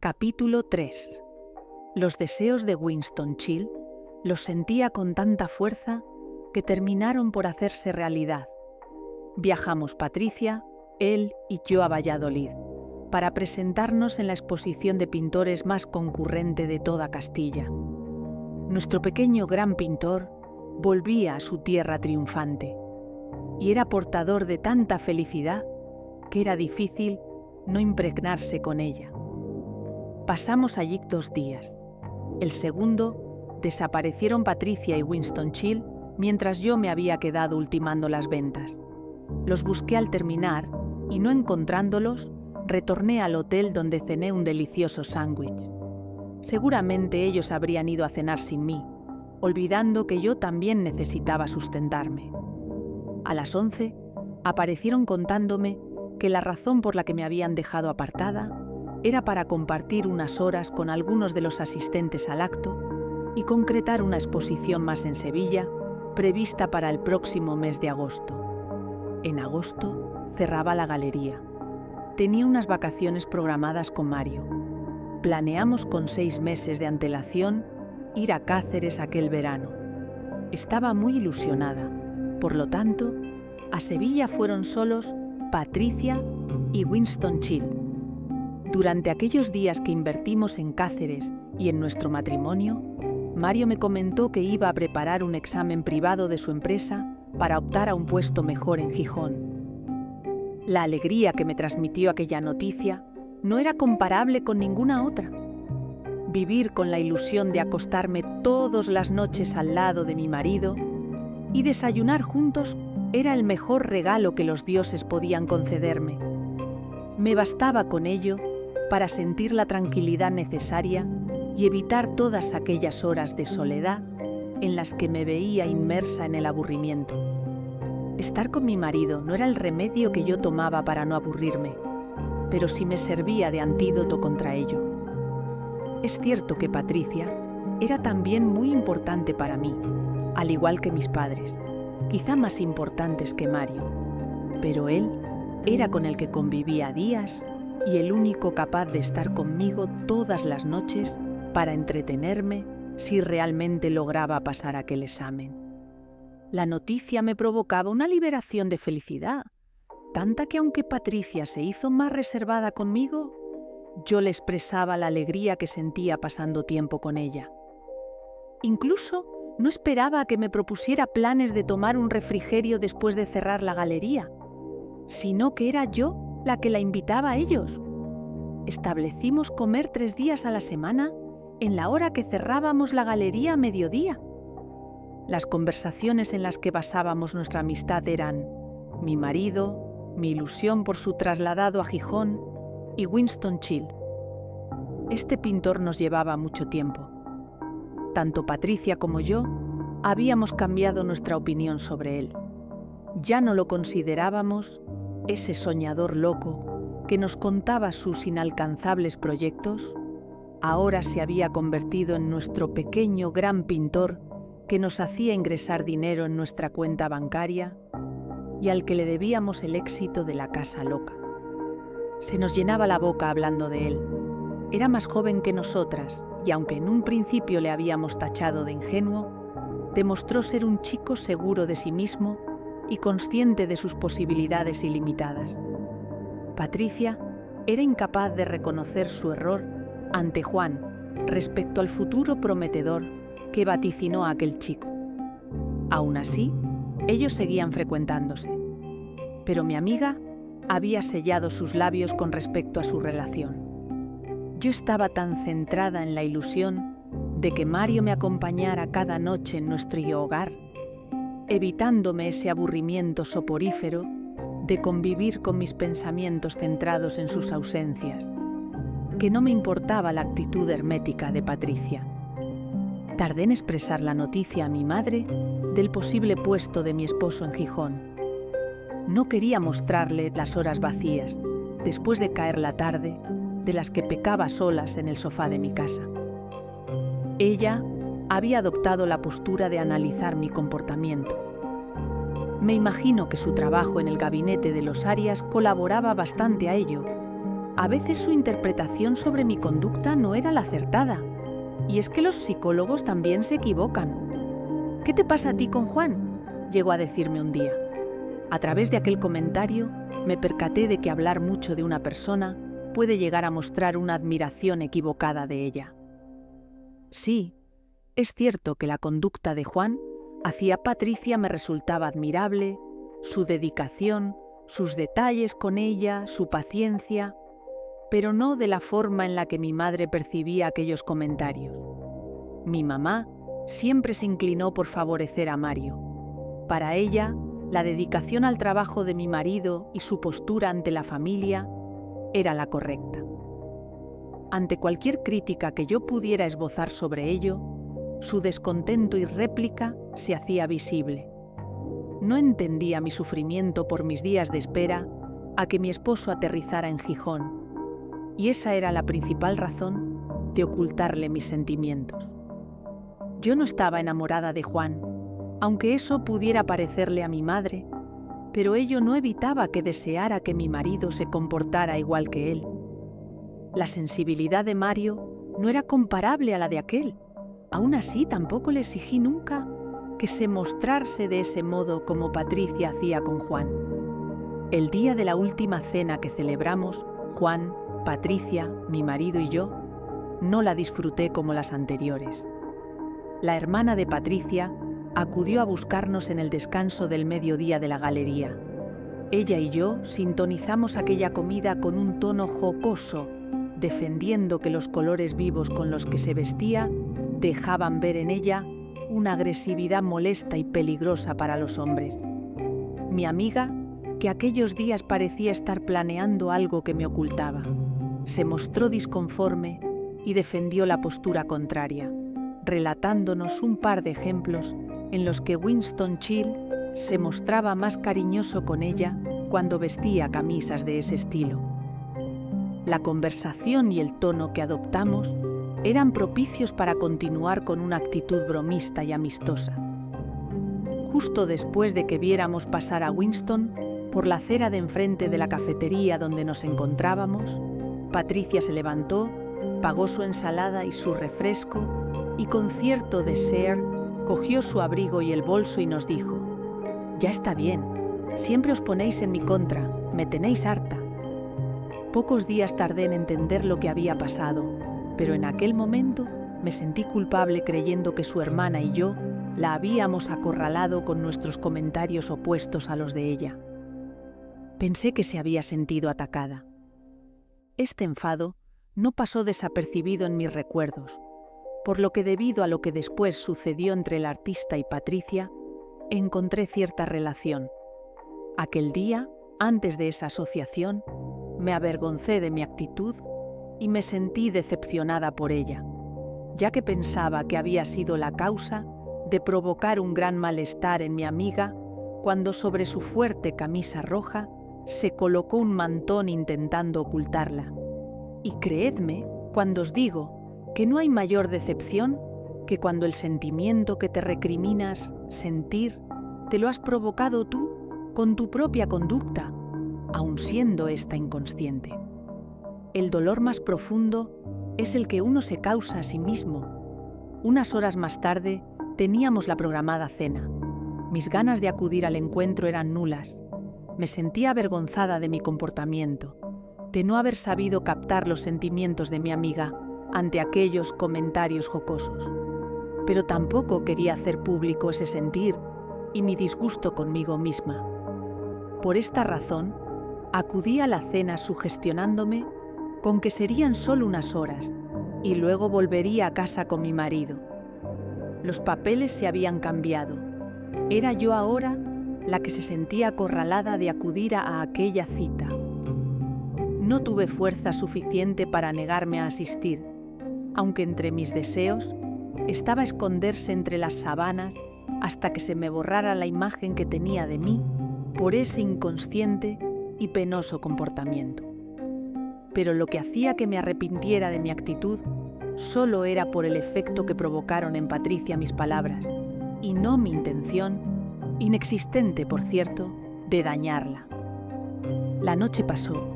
Capítulo 3. Los deseos de Winston Chill los sentía con tanta fuerza que terminaron por hacerse realidad. Viajamos Patricia, él y yo a Valladolid para presentarnos en la exposición de pintores más concurrente de toda Castilla. Nuestro pequeño gran pintor volvía a su tierra triunfante y era portador de tanta felicidad que era difícil no impregnarse con ella. Pasamos allí 2 días. El segundo, desaparecieron Patricia y Winston Chill mientras yo me había quedado ultimando las ventas. Los busqué al terminar y, no encontrándolos, retorné al hotel donde cené un delicioso sándwich. Seguramente ellos habrían ido a cenar sin mí, olvidando que yo también necesitaba sustentarme. A las 11 aparecieron contándome que la razón por la que me habían dejado apartada era para compartir unas horas con algunos de los asistentes al acto y concretar una exposición más en Sevilla, prevista para el próximo mes de agosto. En agosto cerraba la galería. Tenía unas vacaciones programadas con Mario. Planeamos con 6 meses de antelación ir a Cáceres aquel verano. Estaba muy ilusionada. Por lo tanto, a Sevilla fueron solos Patricia y Winston Chill. Durante aquellos días que invertimos en Cáceres y en nuestro matrimonio, Mario me comentó que iba a preparar un examen privado de su empresa para optar a un puesto mejor en Gijón. La alegría que me transmitió aquella noticia no era comparable con ninguna otra. Vivir con la ilusión de acostarme todas las noches al lado de mi marido y desayunar juntos era el mejor regalo que los dioses podían concederme. Me bastaba con ello para sentir la tranquilidad necesaria y evitar todas aquellas horas de soledad en las que me veía inmersa en el aburrimiento. Estar con mi marido no era el remedio que yo tomaba para no aburrirme, pero sí me servía de antídoto contra ello. Es cierto que Patricia era también muy importante para mí, al igual que mis padres, quizá más importantes que Mario, pero él era con el que convivía a días y el único capaz de estar conmigo todas las noches para entretenerme si realmente lograba pasar aquel examen. La noticia me provocaba una liberación de felicidad, tanta que aunque Patricia se hizo más reservada conmigo, yo le expresaba la alegría que sentía pasando tiempo con ella. Incluso no esperaba a que me propusiera planes de tomar un refrigerio después de cerrar la galería, sino que era yo la que la invitaba a ellos. Establecimos comer 3 días a la semana en la hora que cerrábamos la galería a mediodía. Las conversaciones en las que basábamos nuestra amistad eran mi marido, mi ilusión por su trasladado a Gijón y Winston Chill. Este pintor nos llevaba mucho tiempo. Tanto Patricia como yo habíamos cambiado nuestra opinión sobre él. Ya no lo considerábamos ese soñador loco que nos contaba sus inalcanzables proyectos. Ahora se había convertido en nuestro pequeño gran pintor que nos hacía ingresar dinero en nuestra cuenta bancaria y al que le debíamos el éxito de la Casa Loca. Se nos llenaba la boca hablando de él. Era más joven que nosotras y aunque en un principio le habíamos tachado de ingenuo, demostró ser un chico seguro de sí mismo y consciente de sus posibilidades ilimitadas. Patricia era incapaz de reconocer su error ante Juan respecto al futuro prometedor que vaticinó a aquel chico. Aún así, ellos seguían frecuentándose, pero mi amiga había sellado sus labios con respecto a su relación. Yo estaba tan centrada en la ilusión de que Mario me acompañara cada noche en nuestro hogar, evitándome ese aburrimiento soporífero de convivir con mis pensamientos centrados en sus ausencias, que no me importaba la actitud hermética de Patricia. Tardé en expresar la noticia a mi madre del posible puesto de mi esposo en Gijón. No quería mostrarle las horas vacías, después de caer la tarde, de las que pecaba solas en el sofá de mi casa. Ella había adoptado la postura de analizar mi comportamiento. Me imagino que su trabajo en el gabinete de los Arias colaboraba bastante a ello, A veces su interpretación sobre mi conducta no era la acertada. Y es que los psicólogos también se equivocan. ¿Qué te pasa a ti con Juan?, llegó a decirme un día. A través de aquel comentario me percaté de que hablar mucho de una persona puede llegar a mostrar una admiración equivocada de ella. Sí, es cierto que la conducta de Juan hacia Patricia me resultaba admirable, su dedicación, sus detalles con ella, su paciencia, pero no de la forma en la que mi madre percibía aquellos comentarios. Mi mamá siempre se inclinó por favorecer a Mario. Para ella, la dedicación al trabajo de mi marido y su postura ante la familia era la correcta. Ante cualquier crítica que yo pudiera esbozar sobre ello, su descontento y réplica se hacía visible. No entendía mi sufrimiento por mis días de espera a que mi esposo aterrizara en Gijón, y esa era la principal razón de ocultarle mis sentimientos. Yo no estaba enamorada de Juan, aunque eso pudiera parecerle a mi madre, pero ello no evitaba que deseara que mi marido se comportara igual que él. La sensibilidad de Mario no era comparable a la de aquel. Aún así, tampoco le exigí nunca que se mostrase de ese modo como Patricia hacía con Juan. El día de la última cena que celebramos, Juan, Patricia, mi marido y yo, no la disfruté como las anteriores. La hermana de Patricia acudió a buscarnos en el descanso del mediodía de la galería. Ella y yo sintonizamos aquella comida con un tono jocoso, defendiendo que los colores vivos con los que se vestía dejaban ver en ella una agresividad molesta y peligrosa para los hombres. Mi amiga, que aquellos días parecía estar planeando algo que me ocultaba, se mostró disconforme y defendió la postura contraria, relatándonos un par de ejemplos en los que Winston Churchill se mostraba más cariñoso con ella cuando vestía camisas de ese estilo. La conversación y el tono que adoptamos eran propicios para continuar con una actitud bromista y amistosa. Justo después de que viéramos pasar a Winston por la acera de enfrente de la cafetería donde nos encontrábamos, Patricia se levantó, pagó su ensalada y su refresco y con cierto deseo cogió su abrigo y el bolso y nos dijo: «Ya está bien, siempre os ponéis en mi contra, me tenéis harta». Pocos días tardé en entender lo que había pasado, pero en aquel momento me sentí culpable creyendo que su hermana y yo la habíamos acorralado con nuestros comentarios opuestos a los de ella. Pensé que se había sentido atacada. Este enfado no pasó desapercibido en mis recuerdos, por lo que debido a lo que después sucedió entre el artista y Patricia, encontré cierta relación. Aquel día, antes de esa asociación, me avergoncé de mi actitud y me sentí decepcionada por ella, ya que pensaba que había sido la causa de provocar un gran malestar en mi amiga cuando sobre su fuerte camisa roja se colocó un mantón intentando ocultarla. Y creedme cuando os digo que no hay mayor decepción que cuando el sentimiento que te recriminas sentir te lo has provocado tú con tu propia conducta, aun siendo esta inconsciente. El dolor más profundo es el que uno se causa a sí mismo. Unas horas más tarde teníamos la programada cena. Mis ganas de acudir al encuentro eran nulas. Me sentía avergonzada de mi comportamiento, de no haber sabido captar los sentimientos de mi amiga ante aquellos comentarios jocosos. Pero tampoco quería hacer público ese sentir y mi disgusto conmigo misma. Por esta razón, acudí a la cena sugestionándome con que serían solo unas horas y luego volvería a casa con mi marido. Los papeles se habían cambiado. Era yo ahora la que se sentía acorralada de acudir a aquella cita. No tuve fuerza suficiente para negarme a asistir, aunque entre mis deseos estaba esconderse entre las sábanas hasta que se me borrara la imagen que tenía de mí por ese inconsciente y penoso comportamiento. Pero lo que hacía que me arrepintiera de mi actitud solo era por el efecto que provocaron en Patricia mis palabras, y no mi intención, inexistente por cierto, de dañarla. La noche pasó,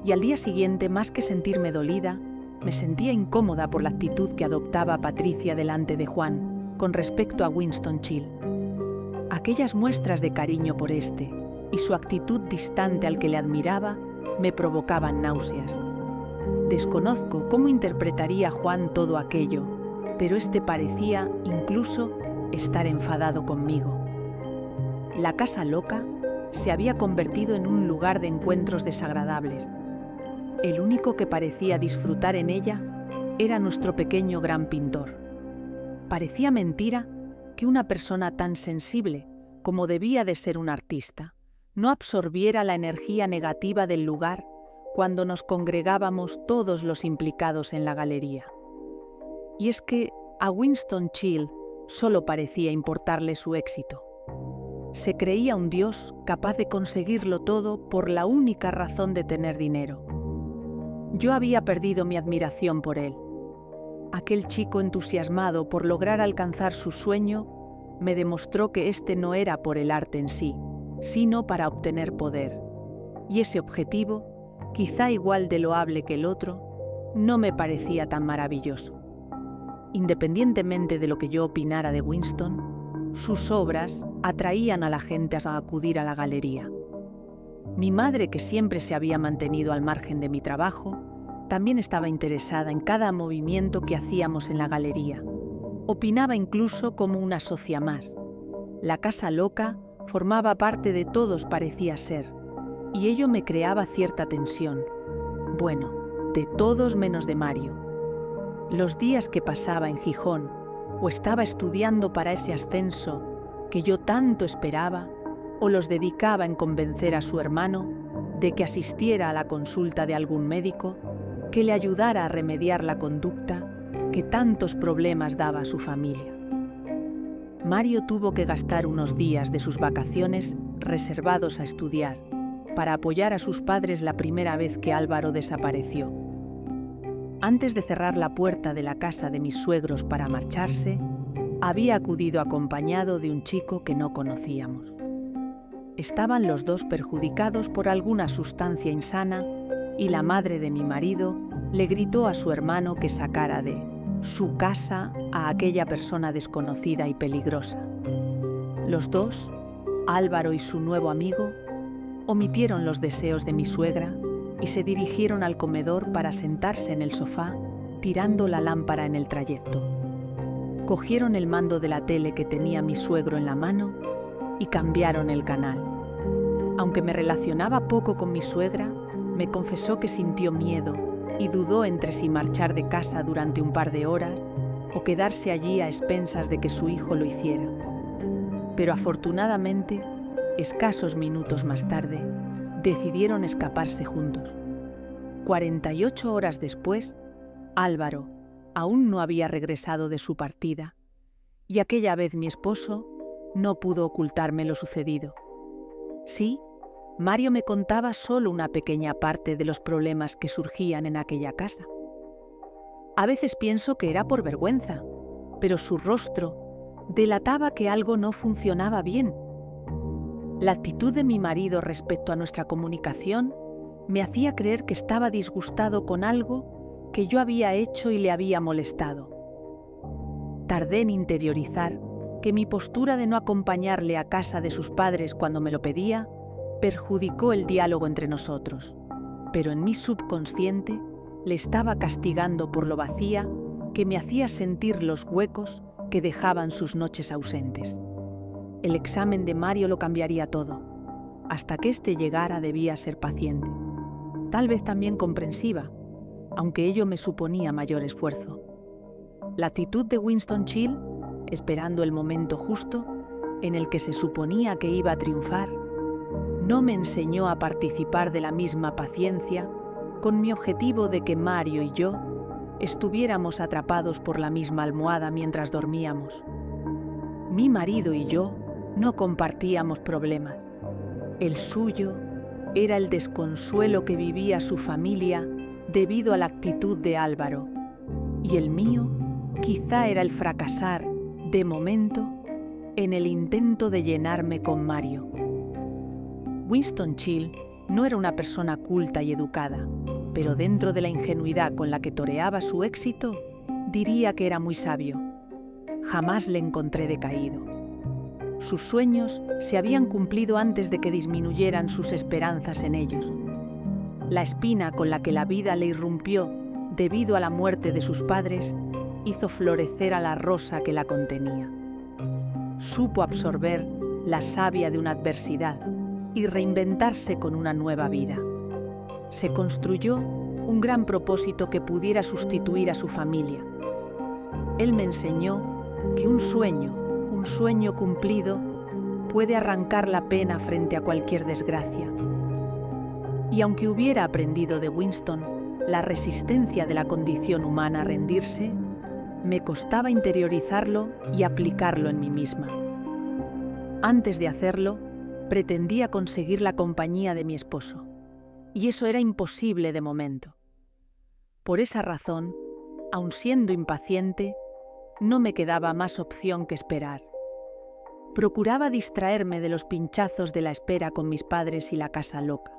y al día siguiente, más que sentirme dolida, me sentía incómoda por la actitud que adoptaba Patricia delante de Juan con respecto a Winston Chil. Aquellas muestras de cariño por este y su actitud distante al que le admiraba me provocaban náuseas. Desconozco cómo interpretaría Juan todo aquello, pero este parecía incluso estar enfadado conmigo. La casa loca se había convertido en un lugar de encuentros desagradables. El único que parecía disfrutar en ella era nuestro pequeño gran pintor. Parecía mentira que una persona tan sensible como debía de ser un artista no absorbiera la energía negativa del lugar cuando nos congregábamos todos los implicados en la galería. Y es que a Winston Chil solo parecía importarle su éxito. Se creía un dios capaz de conseguirlo todo por la única razón de tener dinero. Yo había perdido mi admiración por él. Aquel chico entusiasmado por lograr alcanzar su sueño me demostró que este no era por el arte en sí, sino para obtener poder. Y ese objetivo, quizá igual de loable que el otro, no me parecía tan maravilloso. Independientemente de lo que yo opinara de Winston, sus obras atraían a la gente a acudir a la galería. Mi madre, que siempre se había mantenido al margen de mi trabajo, también estaba interesada en cada movimiento que hacíamos en la galería. Opinaba incluso como una socia más. La casa loca formaba parte de todos, parecía ser, y ello me creaba cierta tensión. Bueno, de todos menos de Mario. Los días que pasaba en Gijón o estaba estudiando para ese ascenso que yo tanto esperaba, o los dedicaba en convencer a su hermano de que asistiera a la consulta de algún médico que le ayudara a remediar la conducta que tantos problemas daba a su familia. Mario tuvo que gastar unos días de sus vacaciones reservados a estudiar para apoyar a sus padres la primera vez que Álvaro desapareció. Antes de cerrar la puerta de la casa de mis suegros para marcharse, había acudido acompañado de un chico que no conocíamos. Estaban los dos perjudicados por alguna sustancia insana y la madre de mi marido le gritó a su hermano que sacara de su casa a aquella persona desconocida y peligrosa. Los dos, Álvaro y su nuevo amigo, omitieron los deseos de mi suegra y se dirigieron al comedor para sentarse en el sofá, tirando la lámpara en el trayecto. Cogieron el mando de la tele que tenía mi suegro en la mano y cambiaron el canal. Aunque me relacionaba poco con mi suegra, me confesó que sintió miedo y dudó entre si marchar de casa durante un par de horas o quedarse allí a expensas de que su hijo lo hiciera. Pero afortunadamente, escasos minutos más tarde, decidieron escaparse juntos. 48 horas después, Álvaro aún no había regresado de su partida, y aquella vez mi esposo no pudo ocultarme lo sucedido. Sí, Mario me contaba solo una pequeña parte de los problemas que surgían en aquella casa. A veces pienso que era por vergüenza, pero su rostro delataba que algo no funcionaba bien. La actitud de mi marido respecto a nuestra comunicación me hacía creer que estaba disgustado con algo que yo había hecho y le había molestado. Tardé en interiorizar que mi postura de no acompañarle a casa de sus padres cuando me lo pedía perjudicó el diálogo entre nosotros, pero en mi subconsciente le estaba castigando por lo vacía que me hacía sentir los huecos que dejaban sus noches ausentes. El examen de Mario lo cambiaría todo. Hasta que éste llegara debía ser paciente, tal vez también comprensiva, aunque ello me suponía mayor esfuerzo. La actitud de Winston Chil, esperando el momento justo en el que se suponía que iba a triunfar, no me enseñó a participar de la misma paciencia con mi objetivo de que Mario y yo estuviéramos atrapados por la misma almohada mientras dormíamos. Mi marido y yo no compartíamos problemas. El suyo era el desconsuelo que vivía su familia debido a la actitud de Álvaro, y el mío quizá era el fracasar, de momento, en el intento de llenarme con Mario. Winston Chil No era una persona culta y educada, pero dentro de la ingenuidad con la que toreaba su éxito, diría que era muy sabio. Jamás le encontré decaído. Sus sueños se habían cumplido antes de que disminuyeran sus esperanzas en ellos. La espina con la que la vida le irrumpió debido a la muerte de sus padres hizo florecer a la rosa que la contenía. Supo absorber la savia de una adversidad y reinventarse con una nueva vida. Se construyó un gran propósito que pudiera sustituir a su familia. Él me enseñó que un sueño cumplido, puede arrancar la pena frente a cualquier desgracia. Y aunque hubiera aprendido de Winston la resistencia de la condición humana a rendirse, me costaba interiorizarlo y aplicarlo en mí misma. Antes de hacerlo, pretendía conseguir la compañía de mi esposo, y eso era imposible de momento. Por esa razón, aun siendo impaciente, no me quedaba más opción que esperar. Procuraba distraerme de los pinchazos de la espera con mis padres y la casa loca.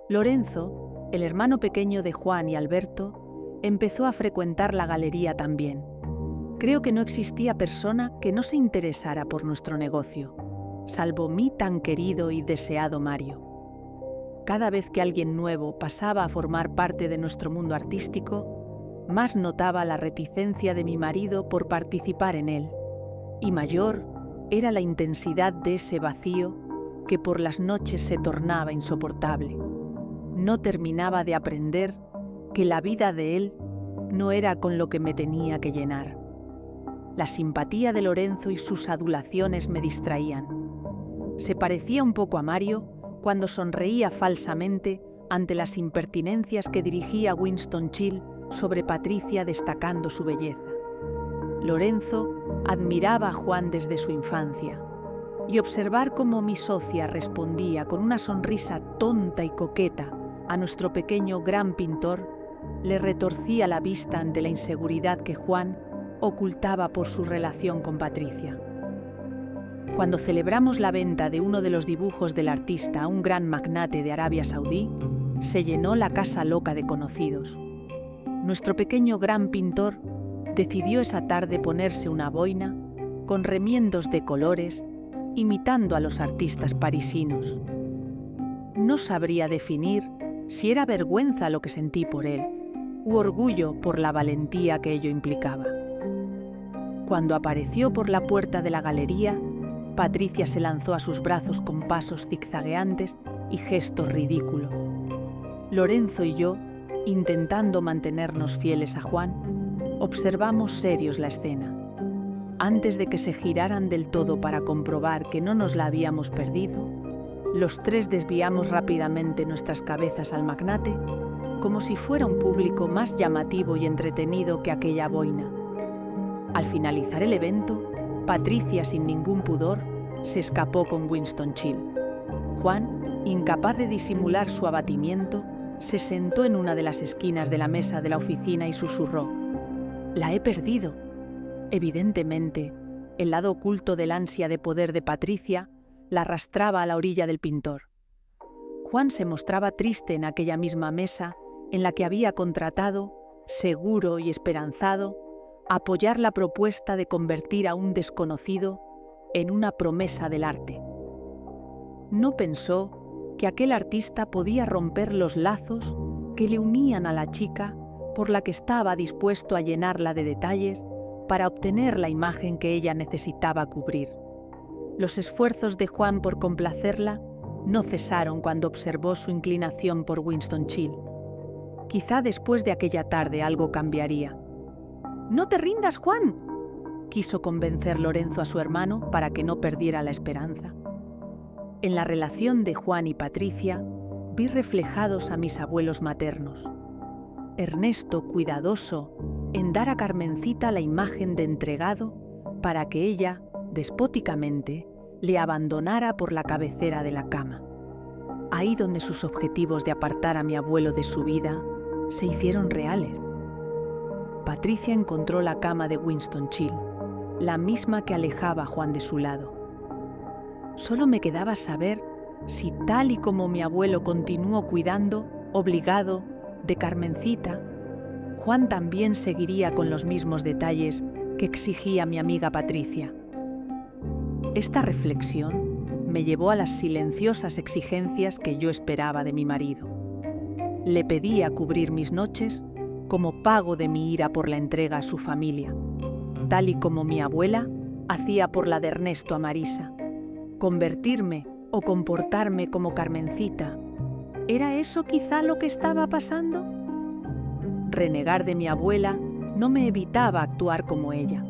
Lorenzo, el hermano pequeño de Juan y Alberto, empezó a frecuentar la galería también. Creo que no existía persona que no se interesara por nuestro negocio, salvo mi tan querido y deseado Mario. Cada vez que alguien nuevo pasaba a formar parte de nuestro mundo artístico, más notaba la reticencia de mi marido por participar en él, y mayor era la intensidad de ese vacío que por las noches se tornaba insoportable. No terminaba de aprender que la vida de él no era con lo que me tenía que llenar. La simpatía de Lorenzo y sus adulaciones me distraían. Se parecía un poco a Mario cuando sonreía falsamente ante las impertinencias que dirigía Winston Churchill sobre Patricia, destacando su belleza. Lorenzo admiraba a Juan desde su infancia, y observar cómo mi socia respondía con una sonrisa tonta y coqueta a nuestro pequeño gran pintor le retorcía la vista ante la inseguridad que Juan ocultaba por su relación con Patricia. Cuando celebramos la venta de uno de los dibujos del artista a un gran magnate de Arabia Saudí, se llenó la casa loca de conocidos. Nuestro pequeño gran pintor decidió esa tarde ponerse una boina con remiendos de colores, imitando a los artistas parisinos. No sabría definir si era vergüenza lo que sentí por él, u orgullo por la valentía que ello implicaba. Cuando apareció por la puerta de la galería, Patricia se lanzó a sus brazos con pasos zigzagueantes y gestos ridículos. Lorenzo y yo, intentando mantenernos fieles a Juan, observamos serios la escena. Antes de que se giraran del todo para comprobar que no nos la habíamos perdido, los tres desviamos rápidamente nuestras cabezas al magnate, como si fuera un público más llamativo y entretenido que aquella boina. Al finalizar el evento, Patricia, sin ningún pudor, se escapó con Winston Churchill. Juan, incapaz de disimular su abatimiento, se sentó en una de las esquinas de la mesa de la oficina y susurró: «La he perdido». Evidentemente, el lado oculto del ansia de poder de Patricia la arrastraba a la orilla del pintor. Juan se mostraba triste en aquella misma mesa en la que había contratado, seguro y esperanzado, apoyar la propuesta de convertir a un desconocido en una promesa del arte. No pensó que aquel artista podía romper los lazos que le unían a la chica por la que estaba dispuesto a llenarla de detalles para obtener la imagen que ella necesitaba cubrir. Los esfuerzos de Juan por complacerla no cesaron cuando observó su inclinación por Winston Churchill. Quizá después de aquella tarde algo cambiaría. «¡No te rindas, Juan!», quiso convencer Lorenzo a su hermano para que no perdiera la esperanza. En la relación de Juan y Patricia vi reflejados a mis abuelos maternos. Ernesto, cuidadoso en dar a Carmencita la imagen de entregado para que ella, despóticamente, le abandonara por la cabecera de la cama. Ahí donde sus objetivos de apartar a mi abuelo de su vida se hicieron reales. Patricia encontró la cama de Winston Churchill, la misma que alejaba a Juan de su lado. Solo me quedaba saber si tal y como mi abuelo continuó cuidando, obligado, de Carmencita, Juan también seguiría con los mismos detalles que exigía mi amiga Patricia. Esta reflexión me llevó a las silenciosas exigencias que yo esperaba de mi marido. Le pedía cubrir mis noches como pago de mi ira por la entrega a su familia, tal y como mi abuela hacía por la de Ernesto a Marisa. Convertirme o comportarme como Carmencita, ¿era eso quizá lo que estaba pasando? Renegar de mi abuela no me evitaba actuar como ella.